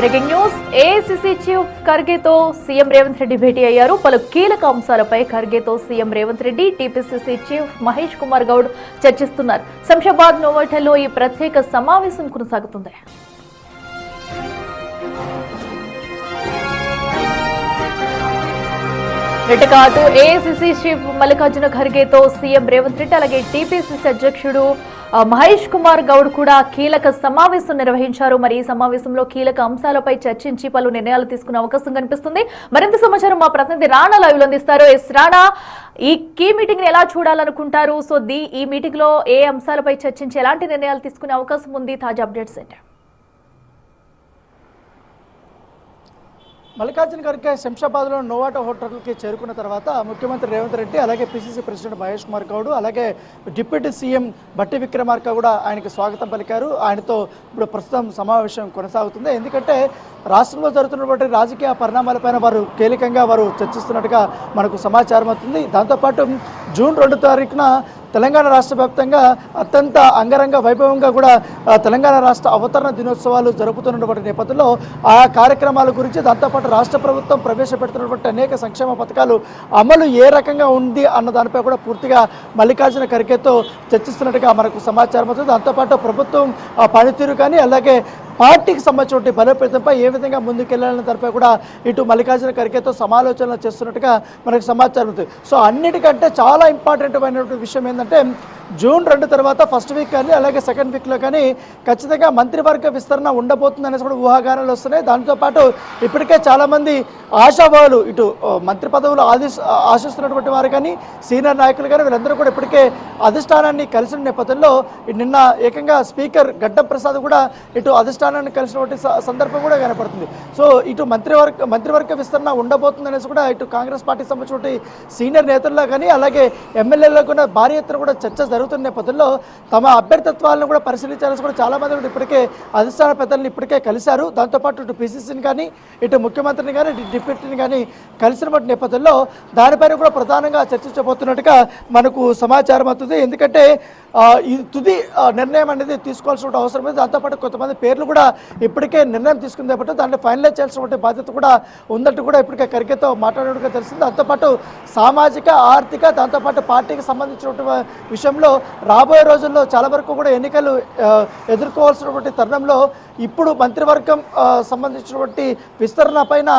Breaking news AICC chief ఖర్గేతో CM Revanth Reddy భేటీ అయ్యారు. పలు కీలక అంశాలపై ఖర్గేతో CM Revanth Reddy, TPCC chief Mahesh Kumar Goud చర్చిస్తున్నారు. శంషాబాద్ నోవాటెల్లో ఈ ప్రత్యేక సమావేశం కొనసాగుతుంది. అటు ఏఐసీసీ చీఫ్ మల్లికార్జున ఖర్గేతో సీఎం రేవంత్ రెడ్డి అలాగే టీపీసీసీ అధ్యక్షుడు మహేష్ కుమార్ గౌడ్ కూడా కీలక సమావేశం నిర్వహించారు. మరి ఈ సమావేశంలో కీలక అంశాలపై చర్చించి పలు నిర్ణయాలు తీసుకునే అవకాశం కనిపిస్తుంది. మరింత సమాచారం మా ప్రతినిధి రాణా లైవ్ లో అందిస్తారు. రాణా, ఈ కీ మీటింగ్ ని ఎలా చూడాలనుకుంటారు? సో ఈ మీటింగ్ లో ఏ అంశాలపై చర్చించి ఎలాంటి నిర్ణయాలు తీసుకునే అవకాశం ఉంది? తాజా అప్డేట్స్ ఏంటి? మల్లికార్జున ఖర్గే శంషాబాద్లో నోవాటో హోటల్కి చేరుకున్న తర్వాత ముఖ్యమంత్రి రేవంత్ రెడ్డి, అలాగే పిసిసి ప్రెసిడెంట్ మహేష్ కుమార్ గౌడ్, అలాగే డిప్యూటీ సీఎం బట్టి విక్రమార్క కూడా ఆయనకి స్వాగతం పలికారు. ఆయనతో ఇప్పుడు ప్రస్తుతం సమావేశం కొనసాగుతుంది. ఎందుకంటే రాష్ట్రంలో జరుగుతున్నటువంటి రాజకీయ పరిణామాలపైన వారు కీలకంగా చర్చిస్తున్నట్టుగా మనకు సమాచారం అవుతుంది. దాంతోపాటు జూన్ 2 తారీఖున తెలంగాణ రాష్ట్ర వ్యాప్తంగా అత్యంత అంగరంగ వైభవంగా కూడా తెలంగాణ రాష్ట్ర అవతరణ దినోత్సవాలు జరుపుతున్నటువంటి నేపథ్యంలో ఆ కార్యక్రమాల గురించి, దాంతోపాటు రాష్ట్ర ప్రభుత్వం ప్రవేశపెడుతున్నటువంటి అనేక సంక్షేమ పథకాలు అమలు ఏ రకంగా ఉంది అన్న దానిపై కూడా పూర్తిగా మల్లికార్జున ఖర్గేతో చర్చిస్తున్నట్టుగా మనకు సమాచారం అవుతుంది. దాంతోపాటు ప్రభుత్వం పనితీరు కానీ, అలాగే పార్టీకి సంబంధించిన బలోపేతంపై ఏ విధంగా ముందుకెళ్లాలన్న దానిపై కూడా ఇటు మల్లికార్జున ఖర్గేతో సమాలోచనలు చేస్తున్నట్టుగా మనకు సమాచారం ఉంది. సో అన్నిటికంటే చాలా ఇంపార్టెంట్ అయినటువంటి విషయం ఏంటంటే జూన్ 2 తర్వాత ఫస్ట్ వీక్ కానీ, అలాగే సెకండ్ వీక్లో కానీ ఖచ్చితంగా మంత్రివర్గ విస్తరణ ఉండబోతుంది అనేసి కూడా ఊహాగానాలు వస్తున్నాయి. దాంతోపాటు ఇప్పటికే చాలామంది ఆశావాహులు ఇటు మంత్రి పదవులు ఆశిస్తున్నటువంటి వారు కానీ, సీనియర్ నాయకులు కానీ వీళ్ళందరూ కూడా ఇప్పటికే అధిష్టానాన్ని కలిసిన నేపథ్యంలో నిన్న ఏకంగా స్పీకర్ గడ్డం ప్రసాద్ కూడా ఇటు అధిష్టానాన్ని కలిసినటువంటి సందర్భం కూడా కనపడుతుంది. సో ఇటు మంత్రివర్గ విస్తరణ ఉండబోతుంది అనేసి కూడా ఇటు కాంగ్రెస్ పార్టీకి సంబంధించినటువంటి సీనియర్ నేతల్లో కానీ, అలాగే ఎమ్మెల్యేలో కూడా భారీ ఎత్తున కూడా చర్చ జరుగుతున్న నేపథ్యంలో తమ అభ్యర్థిత్వాలను కూడా పరిశీలించాలని కూడా చాలామంది కూడా ఇప్పటికే అధిష్టాన పెద్దలను ఇప్పటికే కలిశారు. దాంతోపాటు ఇటు పిసిసిని కానీ, ఇటు ముఖ్యమంత్రిని కానీ, ఇటు డిప్యూటీని కానీ కలిసినటువంటి నేపథ్యంలో దానిపైన కూడా ప్రధానంగా చర్చించబోతున్నట్టుగా మనకు సమాచారం అవుతుంది. ఎందుకంటే ఈ తుది నిర్ణయం అనేది తీసుకోవాల్సిన అవసరం ఉంది. దాంతోపాటు కొంతమంది పేర్లు కూడా ఇప్పటికే నిర్ణయం తీసుకుంది కాబట్టి దాంట్లో ఫైనలైజ్ చేయాల్సిన బాధ్యత కూడా ఉందంటూ కూడా ఇప్పటికే ఖర్గేతో మాట్లాడినట్టుగా తెలిసింది. దాంతోపాటు సామాజిక, ఆర్థిక, దాంతోపాటు పార్టీకి సంబంధించినటువంటి విషయంలో రాబోయే రోజుల్లో చాలా వరకు కూడా ఎన్నికలు ఎదుర్కోవాల్సినటువంటి తరుణంలో ఇప్పుడు మంత్రివర్గం సంబంధించినటువంటి విస్తరణ పైన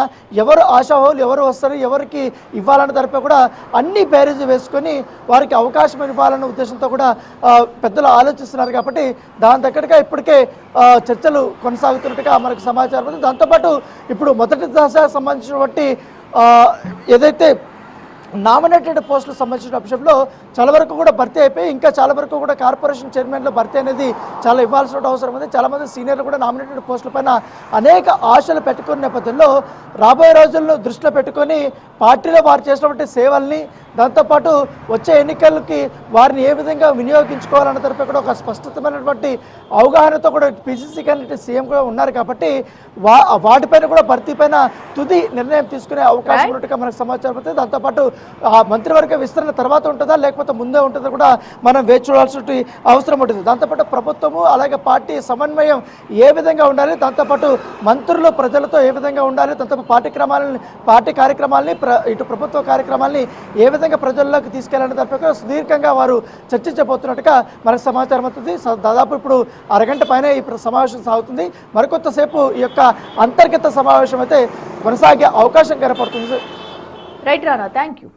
ఎవరు ఆశావాహులు, ఎవరు వస్తారు, ఎవరికి ఇవ్వాలన్న దానిపై కూడా అన్ని బేరీజు వేసుకొని వారికి అవకాశం ఇవ్వాలన్న ఉద్దేశంతో కూడా పెద్దలు ఆలోచిస్తున్నారు. కాబట్టి దాని దగ్గరగా ఇప్పటికే చర్చలు కొనసాగుతున్నట్టుగా మనకు సమాచారం ఉంది. దాంతోపాటు ఇప్పుడు మొదటి దశ సంబంధించినటువంటి ఏదైతే నామినేటెడ్ పోస్టులకు సంబంధించిన విషయంలో చాలా వరకు కూడా భర్తీ అయిపోయి ఇంకా చాలా వరకు కూడా కార్పొరేషన్ చైర్మన్లో భర్తీ అనేది చాలా ఇవ్వాల్సిన అవసరం ఉంది. చాలామంది సీనియర్లు కూడా నామినేటెడ్ పోస్టుల పైన అనేక ఆశలు పెట్టుకున్న నేపథ్యంలో రాబోయే రోజులను దృష్టిలో పెట్టుకొని పార్టీలో వారు చేసినటువంటి సేవల్ని, దాంతోపాటు వచ్చే ఎన్నికలకి వారిని ఏ విధంగా వినియోగించుకోవాలన్న తరఫు కూడా ఒక స్పష్టతమైనటువంటి అవగాహనతో కూడా పిసిసి కానీ సీఎం కూడా ఉన్నారు. కాబట్టి వాటిపైన కూడా భర్తీ పైన తుది నిర్ణయం తీసుకునే అవకాశం ఉన్నట్టుగా మనకు సమాచారం అవుతుంది. దాంతోపాటు ఆ మంత్రివర్గ విస్తరణ తర్వాత ఉంటుందా లేకపోతే ముందే ఉంటుందో కూడా మనం వేచి చూడాల్సిన అవసరం ఉంటుంది. దాంతోపాటు ప్రభుత్వము అలాగే పార్టీ సమన్వయం ఏ విధంగా ఉండాలి, దాంతోపాటు మంత్రులు ప్రజలతో ఏ విధంగా ఉండాలి, దాంతో పార్టీ కార్యక్రమాలని ఇటు ప్రభుత్వ కార్యక్రమాలని ఏ విధంగా ప్రజల్లోకి తీసుకెళ్లాలని దానిపై సుదీర్ఘంగా వారు చర్చించబోతున్నట్టుగా మనకు సమాచారం అవుతుంది. దాదాపు ఇప్పుడు అరగంట పైన ఈ సమావేశం సాగుతుంది. మరికొంతసేపు ఈ యొక్క అంతర్గత సమావేశం అయితే కొనసాగే అవకాశం కనపడుతుంది. Right Rana, thank you.